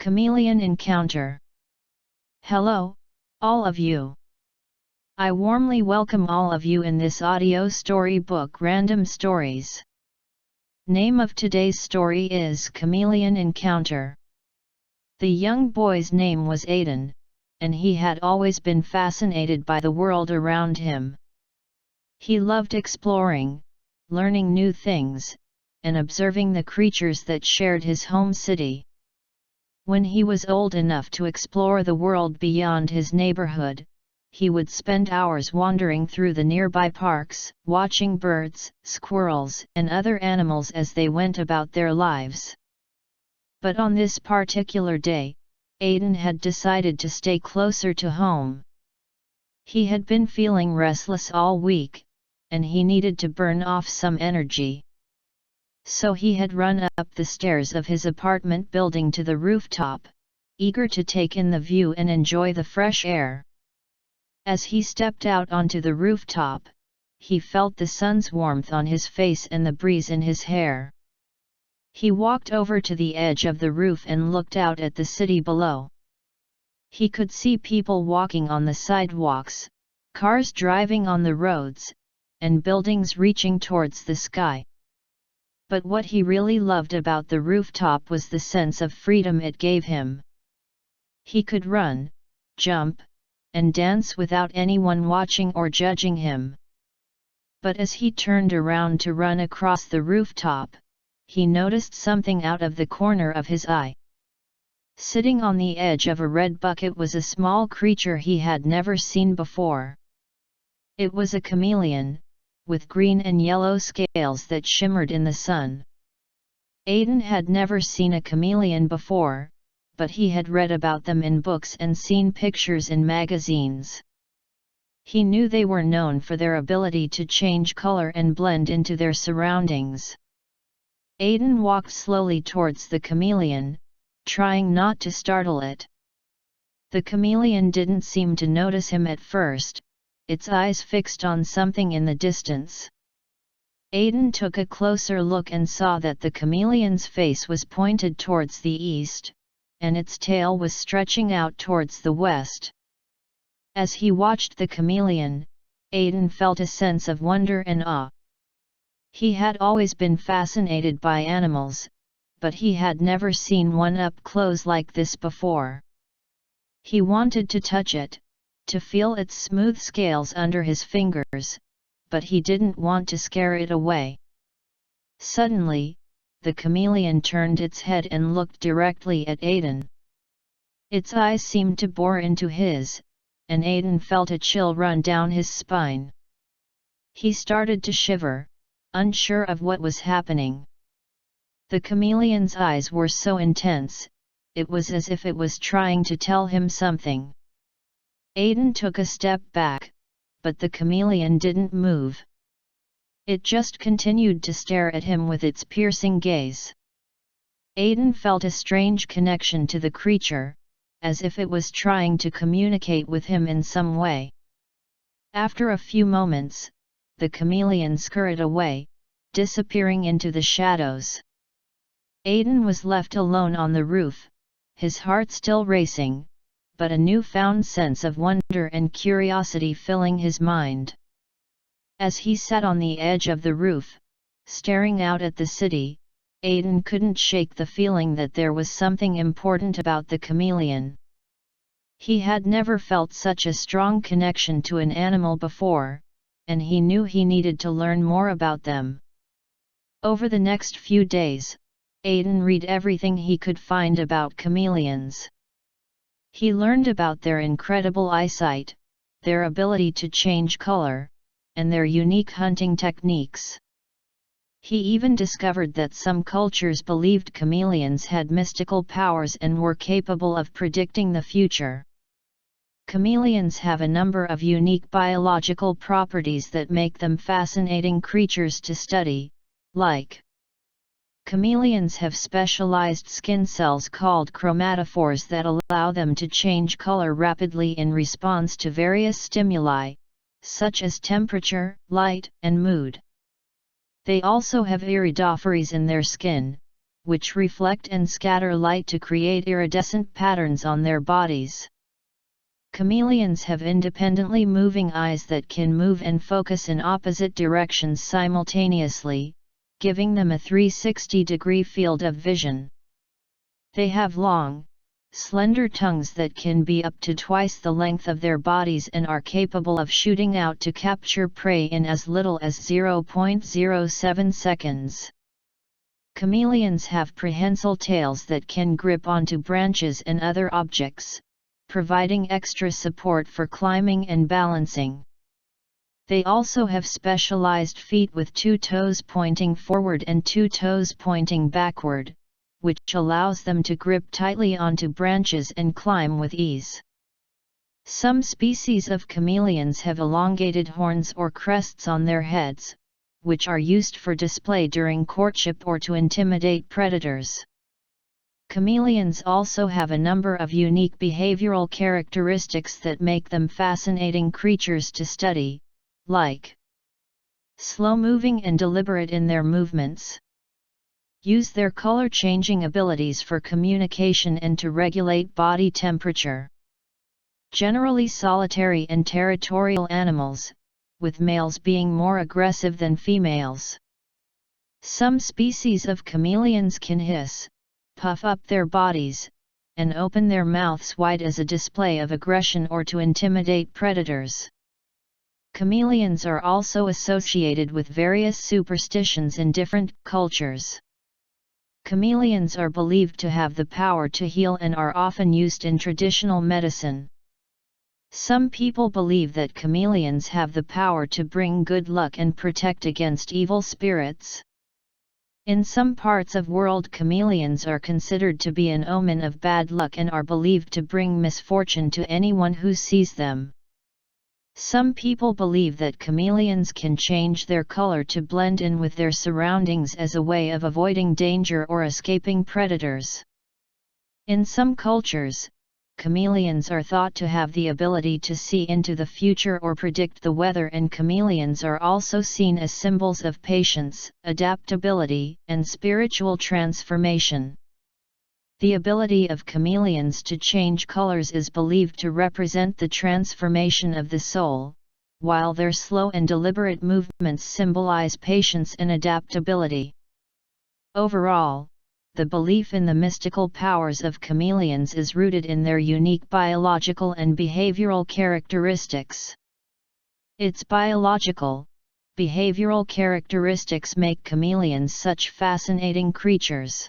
Chameleon Encounter. Hello, all of you. I warmly welcome all of you in this audio storybook Random Stories. Name of today's story is Chameleon Encounter. The young boy's name was Aiden, and he had always been fascinated by the world around him. He loved exploring, learning new things, and observing the creatures that shared his home city. When he was old enough to explore the world beyond his neighborhood, he would spend hours wandering through the nearby parks, watching birds, squirrels, and other animals as they went about their lives. But on this particular day, Aiden had decided to stay closer to home. He had been feeling restless all week, and he needed to burn off some energy. So he had run up the stairs of his apartment building to the rooftop, eager to take in the view and enjoy the fresh air. As he stepped out onto the rooftop, he felt the sun's warmth on his face and the breeze in his hair. He walked over to the edge of the roof and looked out at the city below. He could see people walking on the sidewalks, cars driving on the roads, and buildings reaching towards the sky. But what he really loved about the rooftop was the sense of freedom it gave him. He could run, jump, and dance without anyone watching or judging him. But as he turned around to run across the rooftop, he noticed something out of the corner of his eye. Sitting on the edge of a red bucket was a small creature he had never seen before. It was a chameleon, with green and yellow scales that shimmered in the sun. Aiden had never seen a chameleon before, but he had read about them in books and seen pictures in magazines. He knew they were known for their ability to change color and blend into their surroundings. Aiden walked slowly towards the chameleon, trying not to startle it. The chameleon didn't seem to notice him at first, its eyes fixed on something in the distance. Aiden took a closer look and saw that the chameleon's face was pointed towards the east, and its tail was stretching out towards the west. As he watched the chameleon, Aiden felt a sense of wonder and awe. He had always been fascinated by animals, but he had never seen one up close like this before. He wanted to touch it, to feel its smooth scales under his fingers, but he didn't want to scare it away. Suddenly, the chameleon turned its head and looked directly at Aiden. Its eyes seemed to bore into his, and Aiden felt a chill run down his spine. He started to shiver, unsure of what was happening. The chameleon's eyes were so intense, it was as if it was trying to tell him something. Aiden took a step back, but the chameleon didn't move. It just continued to stare at him with its piercing gaze. Aiden felt a strange connection to the creature, as if it was trying to communicate with him in some way. After a few moments, the chameleon scurried away, disappearing into the shadows. Aiden was left alone on the roof, his heart still racing, but a newfound sense of wonder and curiosity filling his mind. As he sat on the edge of the roof, staring out at the city, Aiden couldn't shake the feeling that there was something important about the chameleon. He had never felt such a strong connection to an animal before, and he knew he needed to learn more about them. Over the next few days, Aiden read everything he could find about chameleons. He learned about their incredible eyesight, their ability to change color, and their unique hunting techniques. He even discovered that some cultures believed chameleons had mystical powers and were capable of predicting the future. Chameleons have a number of unique biological properties that make them fascinating creatures to study, like chameleons have specialized skin cells called chromatophores that allow them to change color rapidly in response to various stimuli, such as temperature, light, and mood. They also have iridophores in their skin, which reflect and scatter light to create iridescent patterns on their bodies. Chameleons have independently moving eyes that can move and focus in opposite directions simultaneously, giving them a 360-degree field of vision. They have long, slender tongues that can be up to twice the length of their bodies and are capable of shooting out to capture prey in as little as 0.07 seconds. Chameleons have prehensile tails that can grip onto branches and other objects, providing extra support for climbing and balancing. They also have specialized feet with 2 toes pointing forward and 2 toes pointing backward, which allows them to grip tightly onto branches and climb with ease. Some species of chameleons have elongated horns or crests on their heads, which are used for display during courtship or to intimidate predators. Chameleons also have a number of unique behavioral characteristics that make them fascinating creatures to study, like slow-moving and deliberate in their movements. Use their color-changing abilities for communication and to regulate body temperature. Generally solitary and territorial animals, with males being more aggressive than females. Some species of chameleons can hiss, puff up their bodies, and open their mouths wide as a display of aggression or to intimidate predators. Chameleons are also associated with various superstitions in different cultures. Chameleons are believed to have the power to heal and are often used in traditional medicine. Some people believe that chameleons have the power to bring good luck and protect against evil spirits. In some parts of world, chameleons are considered to be an omen of bad luck and are believed to bring misfortune to anyone who sees them. Some people believe that chameleons can change their color to blend in with their surroundings as a way of avoiding danger or escaping predators. In some cultures, chameleons are thought to have the ability to see into the future or predict the weather, and chameleons are also seen as symbols of patience, adaptability, and spiritual transformation. The ability of chameleons to change colors is believed to represent the transformation of the soul, while their slow and deliberate movements symbolize patience and adaptability. Overall, the belief in the mystical powers of chameleons is rooted in their unique biological and behavioral characteristics. Its biological, behavioral characteristics make chameleons such fascinating creatures.